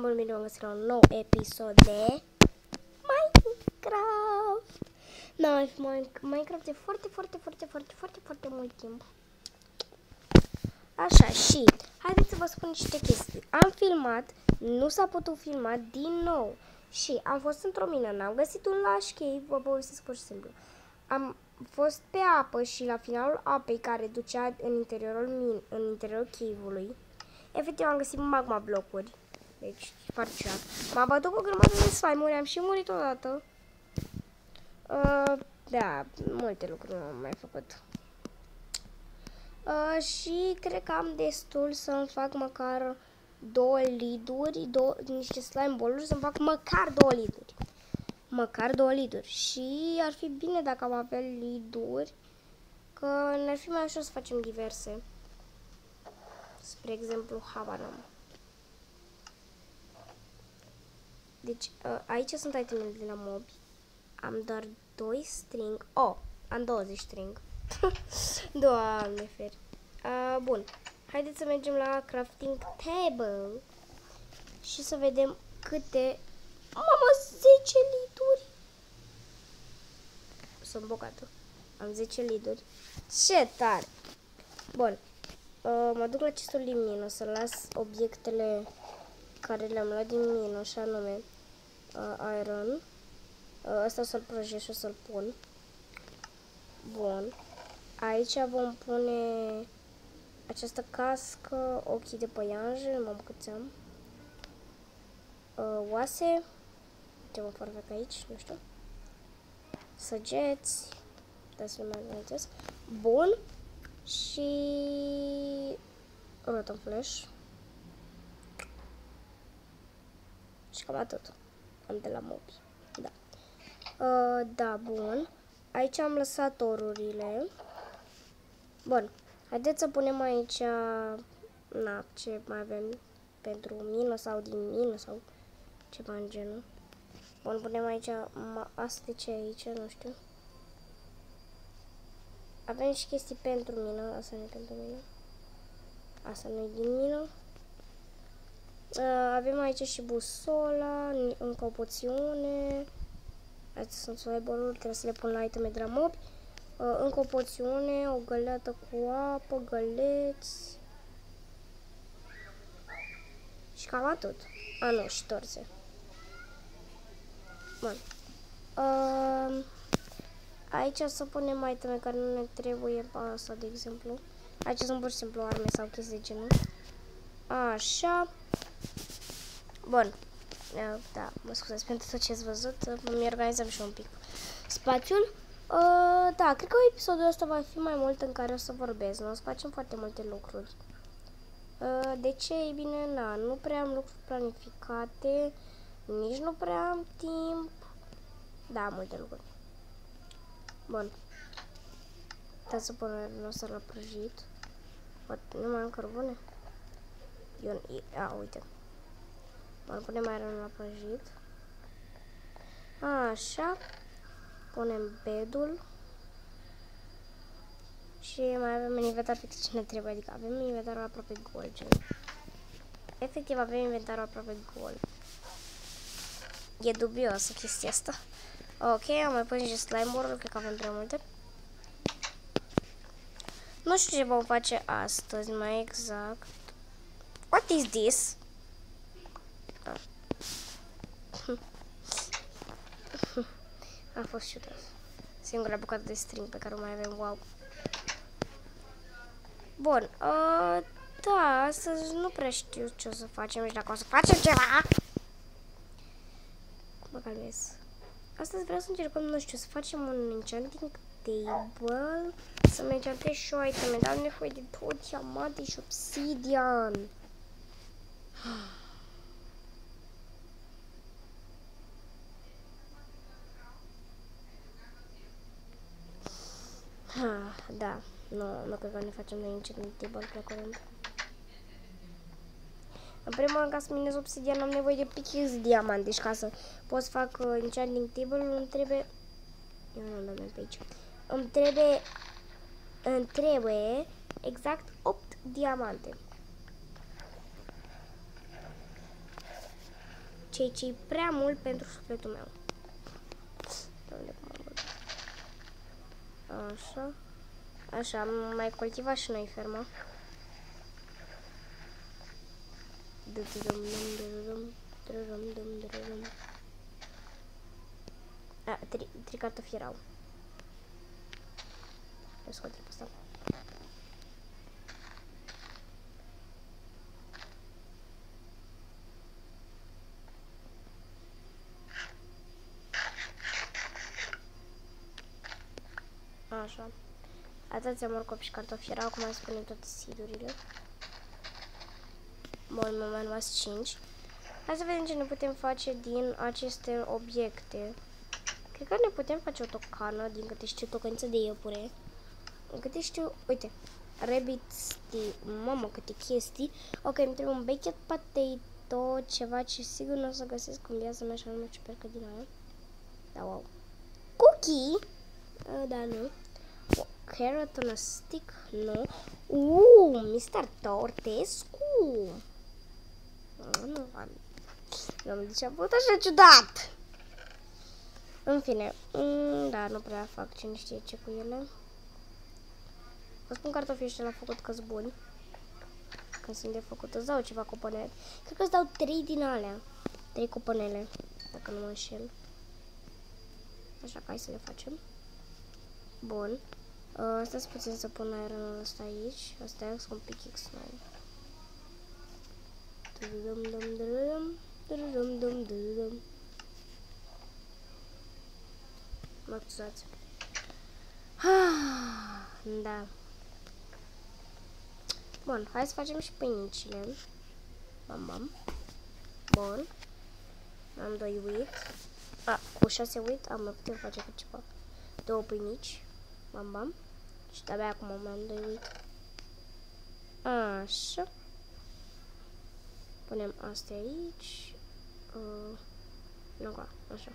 bun, bine am găsit la un nou episod de Minecraft. Da, Minecraft de foarte mult timp. Așa, și haideți să vă spun niște chestii. Am filmat, nu s-a putut filma din nou. Și am fost într-o mină, n-am găsit un lash cave, vă povestesc pur și simplu. Am fost pe apă și la finalul apei care ducea în interiorul cave-ului, efectiv am găsit magma blocuri. Deci, foarte ciudat. M-a bătut cu o grămadă de slime-uri, am și murit odată. Da, multe lucruri am mai făcut. Și cred că am destul să-mi fac măcar 2 liduri, niște slime ball-uri, să-mi fac măcar 2 liduri. Măcar 2 liduri. Și ar fi bine dacă am avea liduri, că ne-ar fi mai ușor să facem diverse. Spre exemplu, habar n-am. Deci, aici sunt itemele de la mobi. Am doar 2 string. Oh, am 20 string. Doamne feri. Bun. Haideți să mergem la crafting table și să vedem câte... Mamă, 10 lituri! Sunt bogată. Am 10 lituri. Ce tare! Bun. Mă duc la cestul din mină să las obiectele care le-am luat din mină, așa anume iron. Asta o să-l prăjesc și o să-l pun. Bun. Aici vom pune această cască, ochii de păianjen, mamă câți am. Oase. Ce mă fac aici, nu știu. Săgeți. Da, să le mai organizez. Bun. Și rotom flash. Și cam atât. Am de la mobi. Da. Da, bun. Aici am lăsat orurile. Bun. Haideți să punem aici, na, ce mai avem pentru mină sau din mină sau ceva în genul. Bun, punem aici, asta de ce aici, nu știu. Avem și chestii pentru mină, asta nu e pentru mină. Asta nu e din mină. Avem aici și busola, încă o poțiune. Astea sunt slime-uri, trebuie să le pun la iteme de la mobi. Încă o poțiune, o găleată cu apă, găleți. Și cam atât. Nu, și torțe. Bun. Aici să punem iteme care nu ne trebuie, asta de exemplu. Aici sunt pur și simplu arme sau chestii de genul. Așa. Bun. Da, mă scuzați pentru tot ce ați văzut. Mi organizăm și un pic spațiul. Da, cred că episodul ăsta va fi mai mult în care o să vorbesc. Nu o să facem foarte multe lucruri. De ce? Ei bine, na, nu prea am lucruri planificate. Nici nu prea am timp. Da, multe lucruri. Bun. Da, să punem noastră la prăjit. Nu mai am cărbune? Uite. Bun, punem iron la prăjit. Așa. Punem bedul. Și mai avem în inventar fix ce ne trebuie. Adică avem inventarul aproape gol. Efectiv avem inventarul aproape gol. E dubiosă chestia asta. Ok, am mai pus niște slime-uri. Cred că avem prea multe. Nu știu ce vom face astăzi mai exact. What is this? A fost ciudat. Singura bucată de string pe care o mai avem, wow. Bun, da, astăzi nu prea știu ce o să facem și dacă o să facem ceva. Mă calmez. Astăzi vreau să încercăm, nu știu, să facem un enchanting table, să-mi enchantez și o iteme, dar am nevoie de tot diamante și obsidian. Da, nu cred că ne facem noi enchanting table pe curând. În primul rând, ca să minez obsidian, am nevoie de pickaxe diamant. Deci ca să pot să fac enchanting table, îmi trebuie... Eu nu l-am pe aici. Îmi trebuie exact 8 diamante. ceea ce e prea mult pentru sufletul meu. Așa. Așa, am mai cultivat și noi ferma. A, trei cartofi erau. Eu scot pe asta. Așa. Atâția morcovi și cartofi erau, acum mai spunem toate seed-urile. Bun, mai rămas 5. Hai să vedem ce ne putem face din aceste obiecte. Cred că ne putem face o tocană, din câte știu, tocăniță de iepure. Din câte știu, uite, rabbit steak, mamă, câte chestii. Ok, îmi trebuie un baked potato, ceva ce sigur nu o să găsesc în viața mea și anume ciupercă din aia. Da, wow. Cookie? Da, nu. Carrot on a stick? Nu. Mr. Tortescu. Nu am. Nu, de ce a fost așa ciudat? În fine, da, nu prea fac cine știe ce cu ele. Vă spun cartofii ăștia l-au făcut că-s buni. Când sunt de făcut, îți dau ceva cupănele. Cred că îți dau 3 din alea. 3 cupănele, dacă nu mă înșel. Așa că hai să le facem. Bun. Stați puțin să pun aeronul ăsta aici. Asta e un pickaxe nou. Mă scuzați. Da. Bun, hai să facem și pâinicile. Bam. Bun. Am 2 wheat. Cu 6 wheat mai putem face cu ceva. 2 pâinici. Bam. Și de-abia acum mai am 2 wheat. Așa. Punem astea aici. Nu, așa.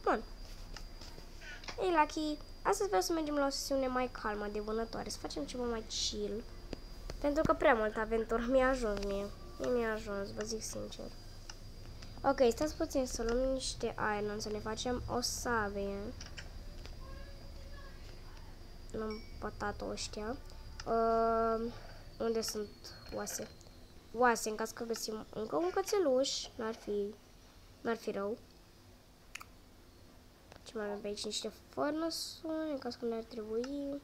Bun. Ei, Lucky, astăzi vreau să mergem la o sesiune mai calmă de vânătoare, să facem ceva mai chill. Pentru că prea mult aventură mi-a ajuns mie. Mi-a ajuns, vă zic sincer. Ok, stați puțin să luăm niște iron, să ne facem o sabie. Luăm patato ăștia. Unde sunt oase? Oase, în caz că găsim încă un cățeluș, n-ar fi rău. Ce mai avem pe aici? Niște furnace-uri, în caz că ne-ar trebui.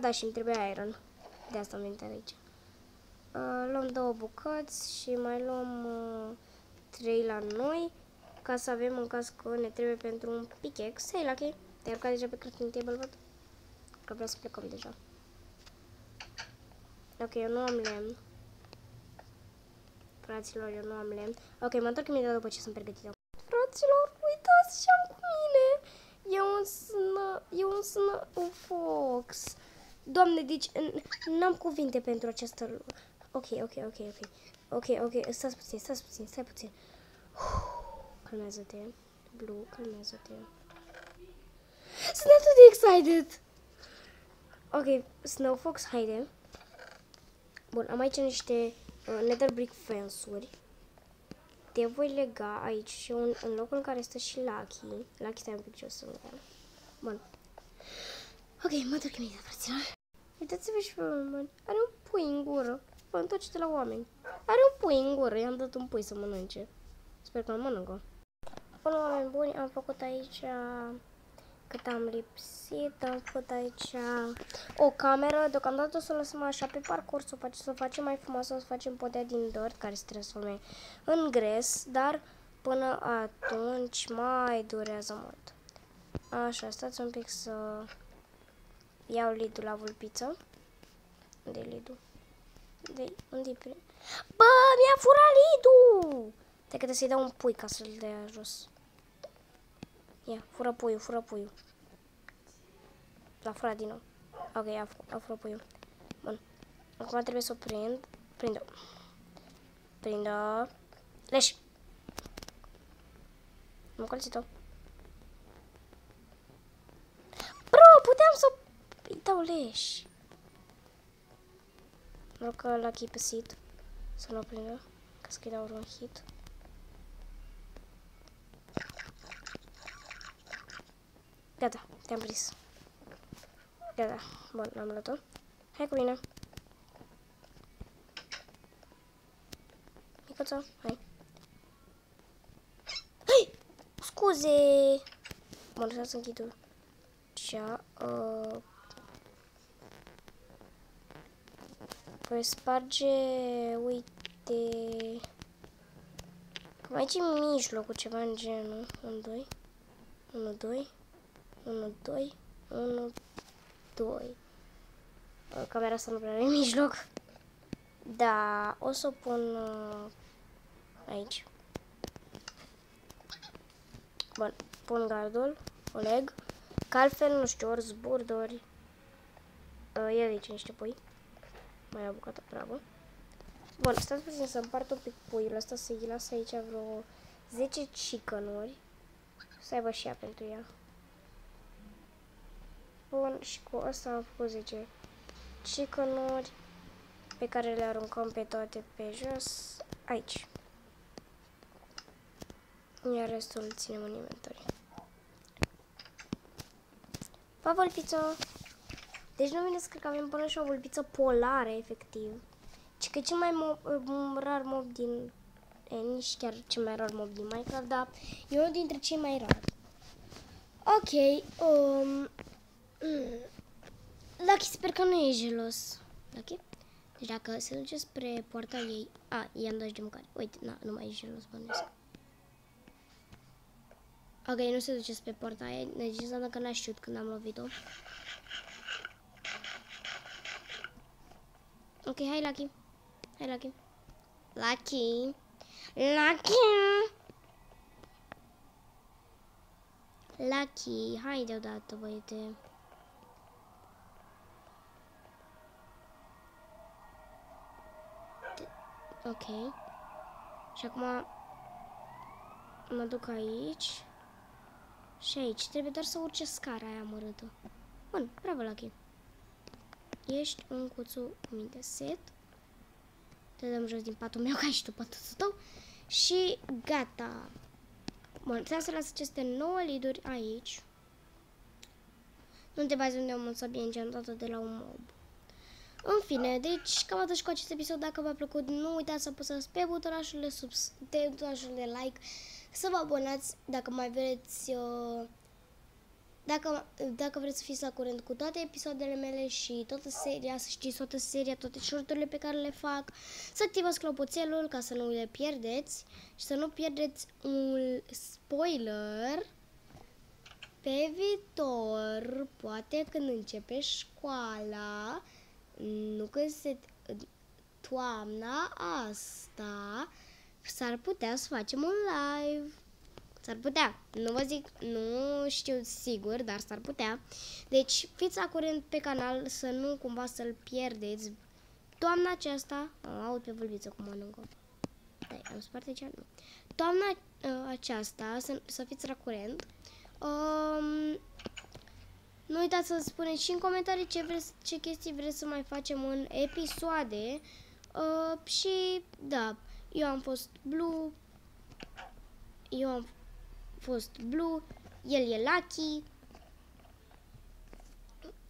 Da, și îmi trebuie iron. De asta am venit aici. Luăm 2 bucăți și mai luăm 3 la noi, ca să avem în caz că ne trebuie pentru un pickaxe. Hey, Lucky, te-ai urcat deja pe crafting table, văd? Că vreau să plecăm deja. Ok, eu nu am lemn. Fraților, eu nu am lemn. Ok, mă întorc imediat după ce sunt pregătită. Fraților, uitați ce am cu mine! E un fox. Doamne, deci n-am cuvinte pentru această... Ok. Stați puțin. Calmează-te. Blue, calmează-te. Sunt atât de excited! Ok, Snow Fox, haide. Bun, am aici niște nether brick fence-uri. Te voi lega aici și în locul în care stă și Lucky. Lucky, stai un pic jos în ea. Bun. Ok, mă duc imediat, fraților. Uitați-vă și pe mine. Are un pui în gură. Vă întoarce de la oameni. Are un pui în gură. I-am dat un pui să mănânce. Sper că nu mănâncă. Bun, oameni buni, am făcut aici cât am lipsit. Am făcut aici o cameră. Deocamdată o să o lăsăm așa pe parcurs. Să o facem mai frumoasă. O să facem podea din dirt care se transforme în gres. Dar până atunci mai durează mult. Așa, stați un pic să iau lidul la vulpiță. Unde-i lidul? Unde-i pre... Bă, mi-a furat lidul! Te că să-i dau un pui ca să-l dea jos. Ia, fură puiul. L-a furat din nou. Ok, a furat puiul. Bun. Acum trebuie să o prind. Prindă. Leși! Am colțit-o. Vreau să îi dau leș. Vreau că l-a chipesit. Să nu o prindă. Ca să-i dau un hit. Gata, te-am prins. Gata, bun, am luat-o. Hai cu mine. Micuțo, hai. Hai! Scuze! Mă lăsa să închid cea. Păi sparge, uite. Cam aici în mijlocul ceva în genul. 1, 2. 1, 2. 1, 2. 1, 2. Camera asta nu prea are în mijloc. Da, o să o pun aici. Bun, pun gardul, o leg. Că altfel, nu știu, ori zbur, ori... E de aici niște pui. Mai am bucată pragă. Bun, stați puțin să împart un pic puiul ăsta, să-i las aici vreo 10 chicken-uri. Să aibă și ea pentru ea. Bun, și cu asta am făcut 10 chicken-uri pe care le aruncăm pe toate pe jos, aici. Iar restul îl ținem în inventory. Pa, vulpiță! Deci nu vine să cred că avem până și o vulpiță polară, efectiv. Și că e cel mai rar mob din... nici chiar cel mai rar mob din Minecraft, dar e unul dintre cei mai rari. Ok, Lucky, sper că nu e gelos. Lucky? Deci dacă se duce spre poarta ei... i-am dat de mâncare. Uite, nu mai e gelos, bănuiesc. Ok, nu se duce spre poarta aia, deci înseamnă că n-a știut când am lovit-o. Ok, hai, Lucky. Hai, Lucky. Lucky. Lucky. Lucky, hai deodată, băiete. Ok. Și acum mă duc aici. Și aici. Trebuie doar să urce scara aia amărâtă. Bun, bravo, Lucky. Ești un cuțu cu minte set. Te dăm jos din patul meu, ca și tu patul tău. Și gata. Bun, trebuie să las aceste 9 liduri aici. Nu te bazi unde am o sabie enchantată de la un mob. În fine, deci cam atât și cu acest episod. Dacă v-a plăcut, nu uitați să apăsați pe butonașul de like, să vă abonați dacă mai vreți, dacă vreți să fiți la curent cu toate episoadele mele și toată seria, să știți toată seria, toate shorturile pe care le fac, să activați clopoțelul ca să nu le pierdeți și să nu pierdeți un spoiler pe viitor, poate când începe școala. Nu când se toamna asta, s-ar putea să facem un live. S-ar putea. Nu vă zic, nu știu sigur, dar s-ar putea. Deci fiți la curent pe canal să nu cumva să-l pierdeți. Toamna aceasta, aud pe vulpiță cum mănâncă. Dai, am spart aici? Nu. Toamna aceasta, să fiți la curent. Nu uitați să spuneți și în comentarii ce chestii vreți să mai facem în episoade. Și da, eu am fost Blue, el e Lucky,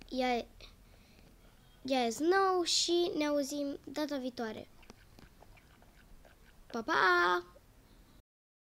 ea e Snow și ne auzim data viitoare. Pa, pa!